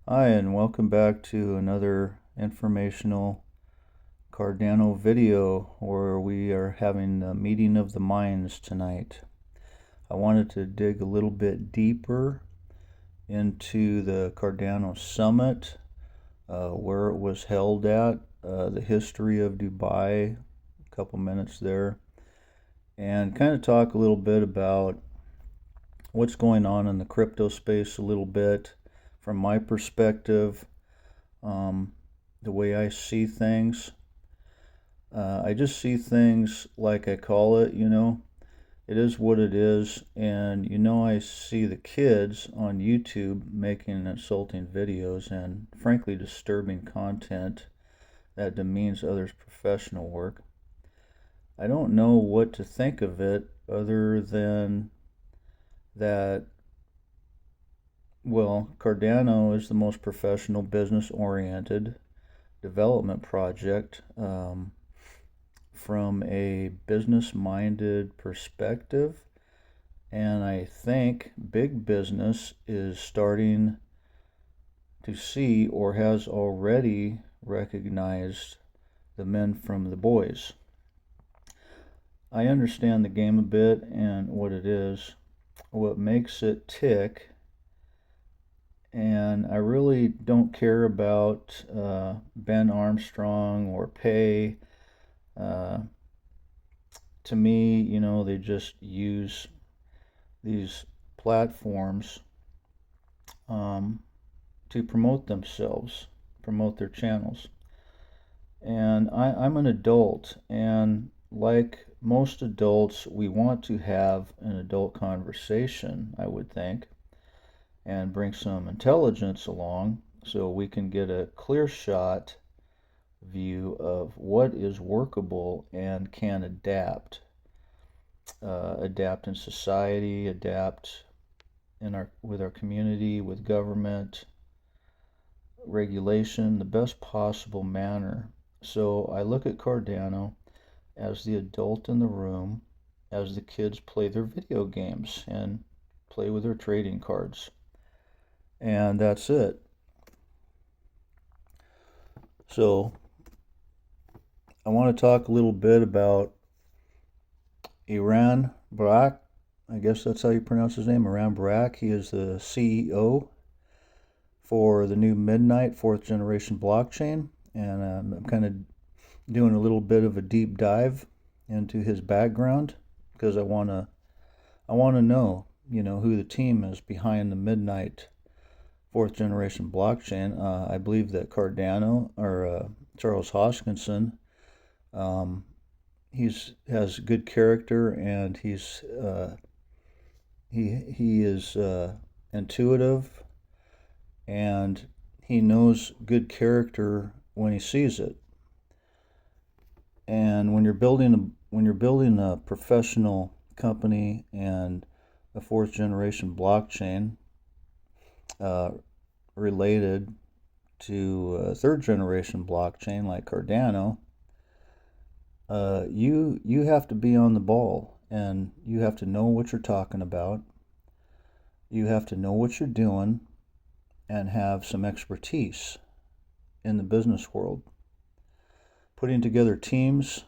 Hi, and welcome back to another informational Cardano video where we are having a meeting of the minds tonight. I wanted to dig a little bit deeper into the Cardano Summit, where it was held at, the history of Dubai, a couple minutes there, and kind of talk a little bit about what's going on in the crypto space a little bit from my perspective, the way I see things. I just see things like I call it, it is what it is. And, I see the kids on YouTube making insulting videos and, frankly, disturbing content that demeans others' professional work. I don't know what to think of it other than that, well, Cardano is the most professional, business oriented development project. From a business minded perspective. And I think big business is starting to see or has already recognized the men from the boys. I understand the game a bit and what it is, what makes it tick, and I really don't care about Ben Armstrong or pay. Uh, to me, they just use these platforms um, to promote themselves, promote their channels. And I'm an adult, and like most adults, we want to have an adult conversation, I would think, and bring some intelligence along so we can get a clear shot view of what is workable and can adapt in society, adapt with our community, with government, regulation, the best possible manner. So I look at Cardano as the adult in the room, as the kids play their video games and play with their trading cards. And that's it. So I want to talk a little bit about Iran Barak. I guess that's how you pronounce his name, Iran Barak. He is the CEO for the new Midnight fourth generation blockchain. And I'm kind of doing a little bit of a deep dive into his background because I want to know, who the team is behind the Midnight fourth generation blockchain. I believe that Cardano or Charles Hoskinson, um, he's has good character and he is intuitive, and he knows good character when he sees it. And when you're building a professional company and a fourth generation blockchain uh, related to a third generation blockchain like Cardano, you have to be on the ball and you have to know what you're talking about. You have to know what you're doing and have some expertise in the business world. Putting together teams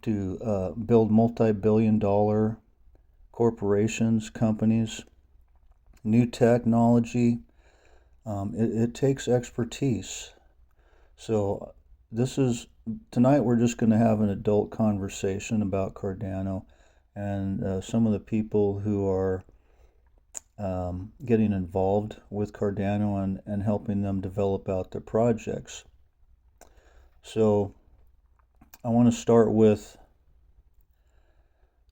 to build multi-billion-dollar corporations, companies, new technology. It takes expertise. So this is tonight we're just going to have an adult conversation about Cardano and some of the people who are getting involved with Cardano and helping them develop out their projects. So I want to start with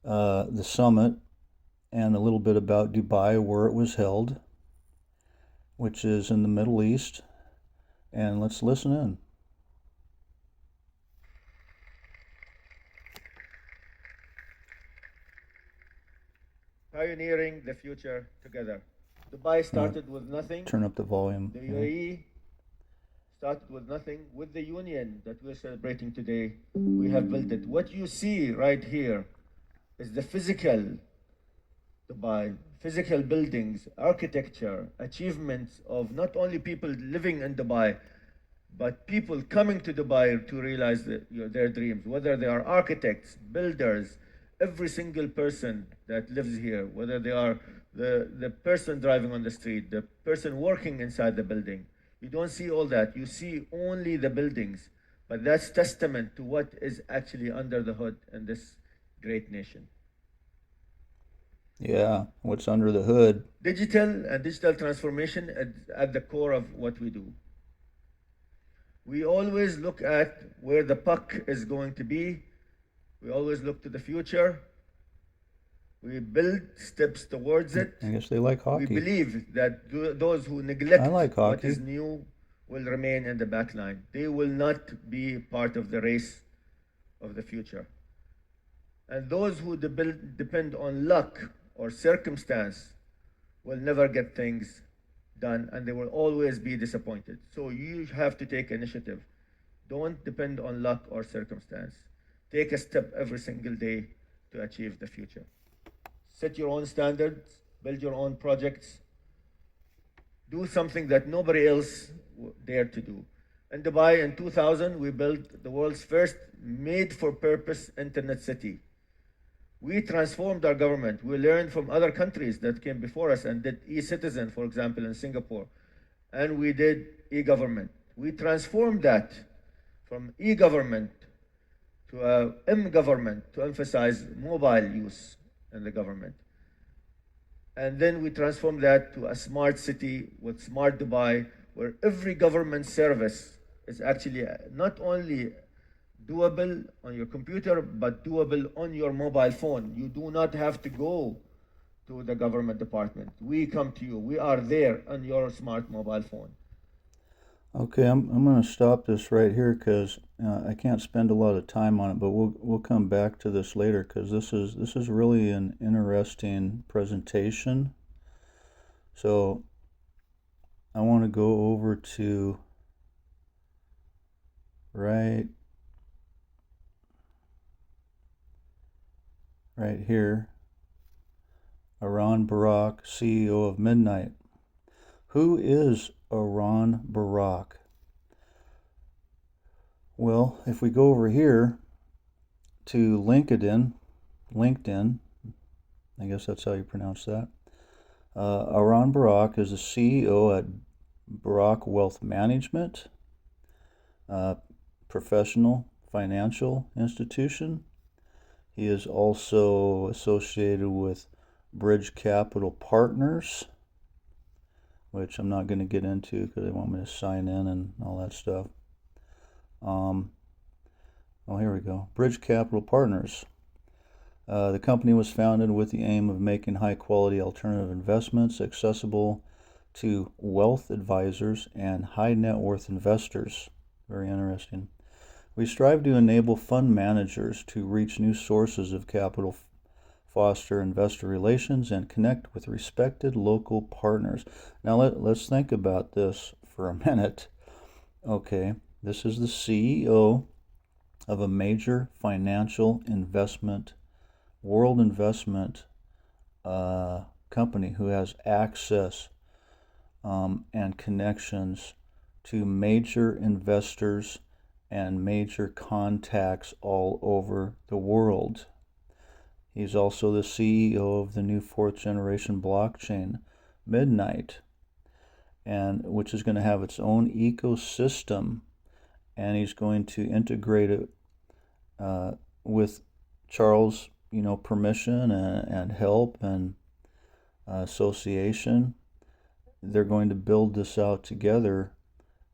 the summit and a little bit about Dubai, where it was held, which is in the Middle East. And let's listen in. Pioneering the future together. Dubai Uh, started with nothing. Turn up the volume. The UAE started with nothing. With the union that we're celebrating today, we have built it. What you see right here is the physical Dubai, physical buildings, architecture, achievements of not only people living in Dubai, but people coming to Dubai to realize their dreams, whether they are architects, builders, every single person that lives here, whether they are the person driving on the street, the person working inside the building. You don't see all that. You see only the buildings. But that's testament to what is actually under the hood in this great nation. Yeah, what's under the hood? Digital transformation at the core of what we do. We always look at where the puck is going to be. We always look to the future. We build steps towards it. I guess they like hockey. We believe that those who I neglect like what hockey. is new will remain in the back line. They will not be part of the race of the future. And those who depend on luck or circumstance will never get things done, and they will always be disappointed. So you have to take initiative. Don't depend on luck or circumstance. Take a step every single day to achieve the future. Set your own standards, build your own projects, do something that nobody else dared to do. In Dubai in 2000, we built the world's first made-for-purpose internet city. We transformed our government. We learned from other countries that came before us and did e-citizen, for example, in Singapore. And we did e-government. We transformed that from e-government to m-government to emphasize mobile use in the government. And then we transformed that to a smart city with Smart Dubai, where every government service is actually not only doable on your computer, but doable on your mobile phone. You do not have to go to the government department. We come to you. We are there on your smart mobile phone. Okay, I'm going to stop this right here because I can't spend a lot of time on it, but we'll come back to this later because this is really an interesting presentation. So I want to go over to right here, Aran Barak, CEO of Midnight. Who is Aran Barak? Well, if we go over here to LinkedIn, I guess that's how you pronounce that. Aran Barak is the CEO at Barak Wealth Management, professional financial institution. He is also associated with Bridge Capital Partners, which I'm not going to get into because they want me to sign in and all that stuff. Oh, here we go. Bridge Capital Partners. The company was founded with the aim of making high-quality alternative investments accessible to wealth advisors and high-net-worth investors. Very interesting. We strive to enable fund managers to reach new sources of capital, foster investor relations, and connect with respected local partners. Now let's think about this for a minute. Okay, this is the CEO of a major financial investment, world investment company who has access and connections to major investors and major contacts all over the world. He's also the CEO of the new fourth generation blockchain, Midnight, and which is going to have its own ecosystem, and he's going to integrate it with Charles' permission and help and association. They're going to build this out together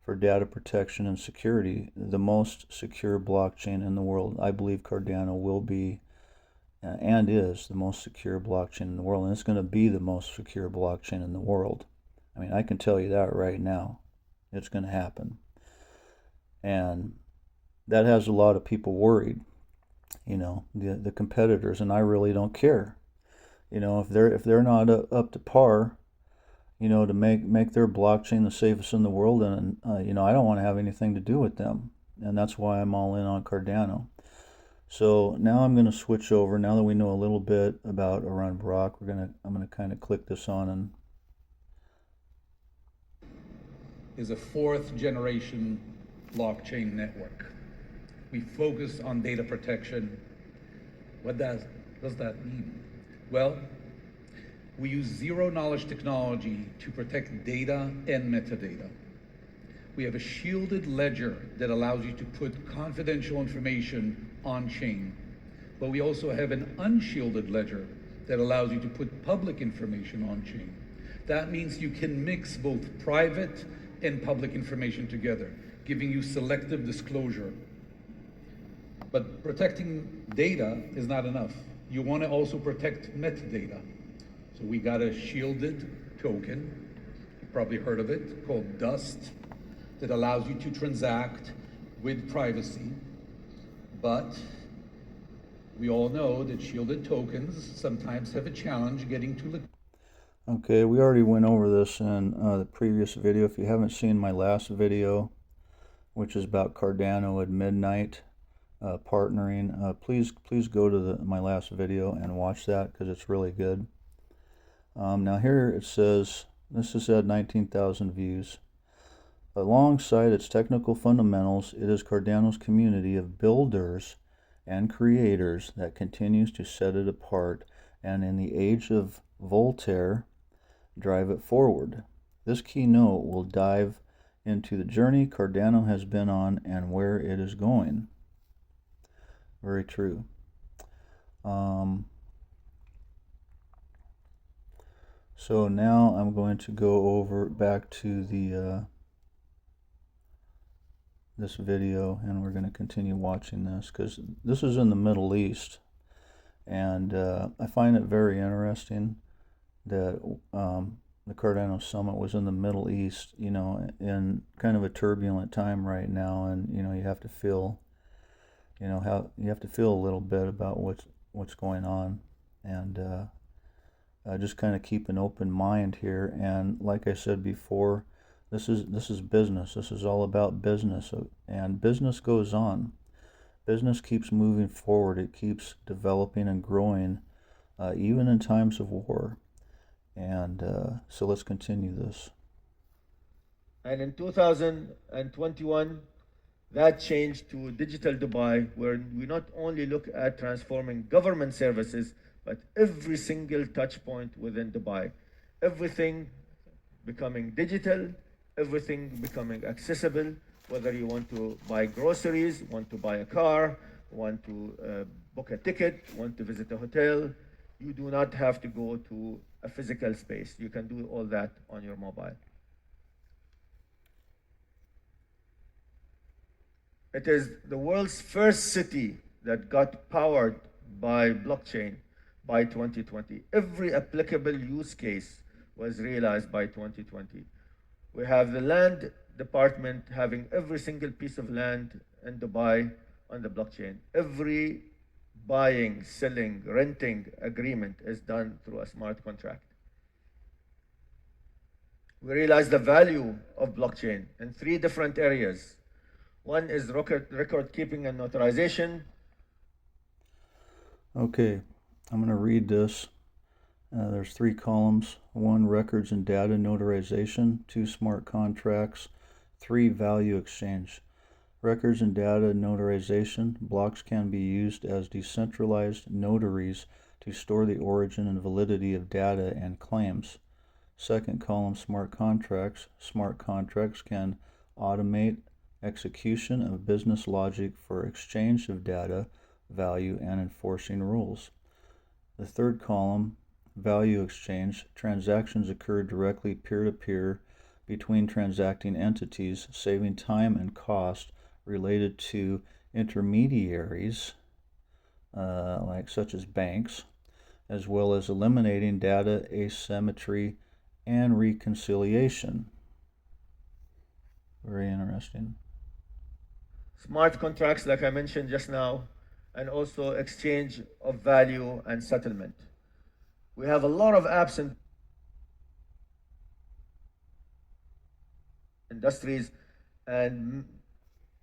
for data protection and security, the most secure blockchain in the world. I believe Cardano will be and is the most secure blockchain in the world, and it's going to be the most secure blockchain in the world. I mean, I can tell you that right now. It's going to happen. And that has a lot of people worried, the competitors, and I really don't care. If they're not up to par, to make their blockchain the safest in the world, and I don't want to have anything to do with them, and that's why I'm all in on Cardano. So now I'm going to switch over. Now that we know a little bit about Arun Barak, I'm going to kind of click this on and is a fourth generation blockchain network. We focus on data protection. What does that mean? Well, we use zero knowledge technology to protect data and metadata. We have a shielded ledger that allows you to put confidential information on chain, but we also have an unshielded ledger that allows you to put public information on chain. That means you can mix both private and public information together, giving you selective disclosure. But protecting data is not enough. You want to also protect metadata. So we got a shielded token, you've probably heard of it, called Dust, that allows you to transact with privacy. But we all know that shielded tokens sometimes have a challenge getting to liquidity. Okay, we already went over this in the previous video. If you haven't seen my last video, which is about Cardano at midnight partnering, please go to my last video and watch that because it's really good. Now here it says, this is at 19,000 views. Alongside its technical fundamentals, it is Cardano's community of builders and creators that continues to set it apart, and in the age of Voltaire, drive it forward. This keynote will dive into the journey Cardano has been on and where it is going. Very true. So now I'm going to go over back to the this video, and we're going to continue watching this because this is in the Middle East, and I find it very interesting that the Cardano Summit was in the Middle East, you know, in kind of a turbulent time right now, and you know you have to feel, you know, how you have to feel a little bit about what's going on, and just kind of keep an open mind here. And like I said before, this is business. This is all about business, and business goes on. Business keeps moving forward. It keeps developing and growing, even in times of war. And so let's continue this. And in 2021, that changed to Digital Dubai, where we not only look at transforming government services, but every single touch point within Dubai. Everything becoming digital, everything becoming accessible, whether you want to buy groceries, want to buy a car, want to book a ticket, want to visit a hotel, you do not have to go to a physical space. You can do all that on your mobile. It is the world's first city that got powered by blockchain by 2020. Every applicable use case was realized by 2020. We have the land department having every single piece of land in Dubai on the blockchain. Every buying, selling, renting agreement is done through a smart contract. We realize the value of blockchain in three different areas. One is record keeping and notarization. Okay, I'm going to read this. There's three columns. 1, records and data notarization. 2, smart contracts. 3, value exchange. Records and data notarization. Blocks can be used as decentralized notaries to store the origin and validity of data and claims. Second column, smart contracts. Smart contracts can automate execution of business logic for exchange of data, value, and enforcing rules. The third column, value exchange. Transactions occur directly peer-to-peer between transacting entities, saving time and cost related to intermediaries, such as banks, as well as eliminating data asymmetry and reconciliation. Very interesting. Smart contracts, like I mentioned just now, and also exchange of value and settlement. We have a lot of apps in industries and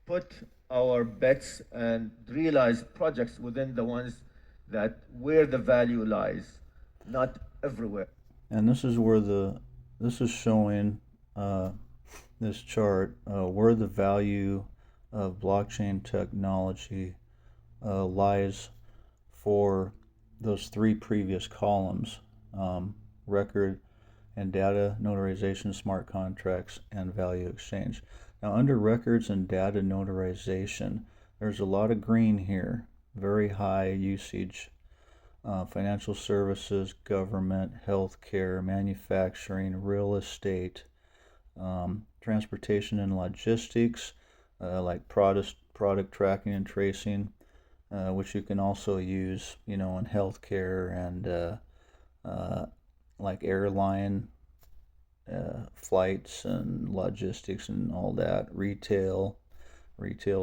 put our bets and realize projects within the ones that where the value lies, not everywhere. And this is where this is showing this chart where the value of blockchain technology lies for those three previous columns: record and data notarization, smart contracts, and value exchange. Now, under records and data notarization, there's a lot of green here, very high usage. Financial services, government, healthcare, manufacturing, real estate, transportation and logistics, like product tracking and tracing, which you can also use, in healthcare and like airline flights and logistics and all that, retail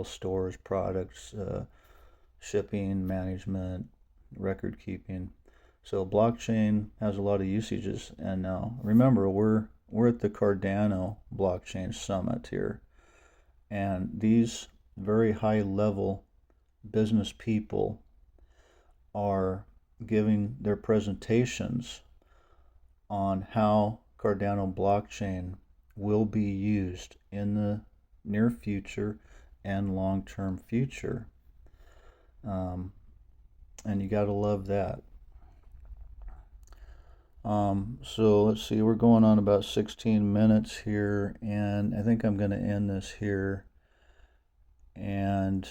stores, products, shipping, management, record keeping. So blockchain has a lot of usages. And now remember, we're at the Cardano blockchain summit here, and these very high level business people are giving their presentations on how Cardano blockchain will be used in the near future and long-term future. And you gotta love that. So let's see, we're going on about 16 minutes here, and I think I'm gonna end this here. And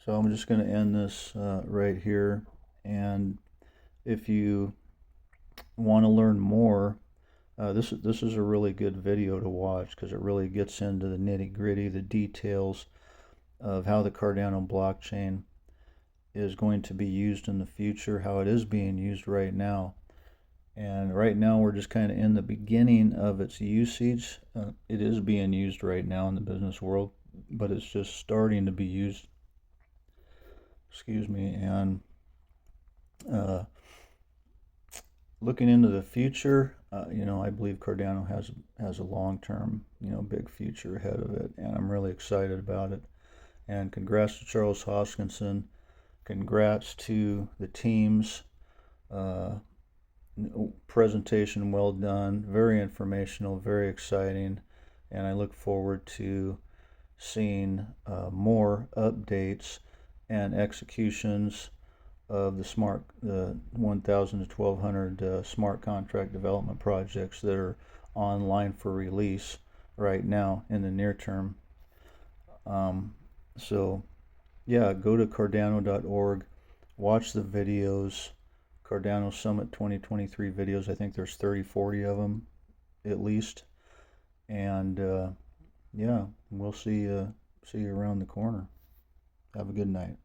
so I'm just going to end this right here. And if you want to learn more, this is a really good video to watch, because it really gets into the nitty-gritty, the details of how the Cardano blockchain is going to be used in the future, how it is being used right now. And right now we're just kind of in the beginning of its usage. It is being used right now in the business world, but it's just starting to be used. Excuse me. And looking into the future, I believe Cardano has a long-term, big future ahead of it, and I'm really excited about it. And congrats to Charles Hoskinson. Congrats to the teams. Presentation well done, very informational, very exciting, and I look forward to seeing more updates and executions of the 1,000 to 1,200 smart contract development projects that are online for release right now in the near term. So yeah, go to cardano.org, watch the videos, Cardano Summit 2023 videos. I think there's 30-40 of them at least. And yeah, we'll see you around the corner. Have a good night.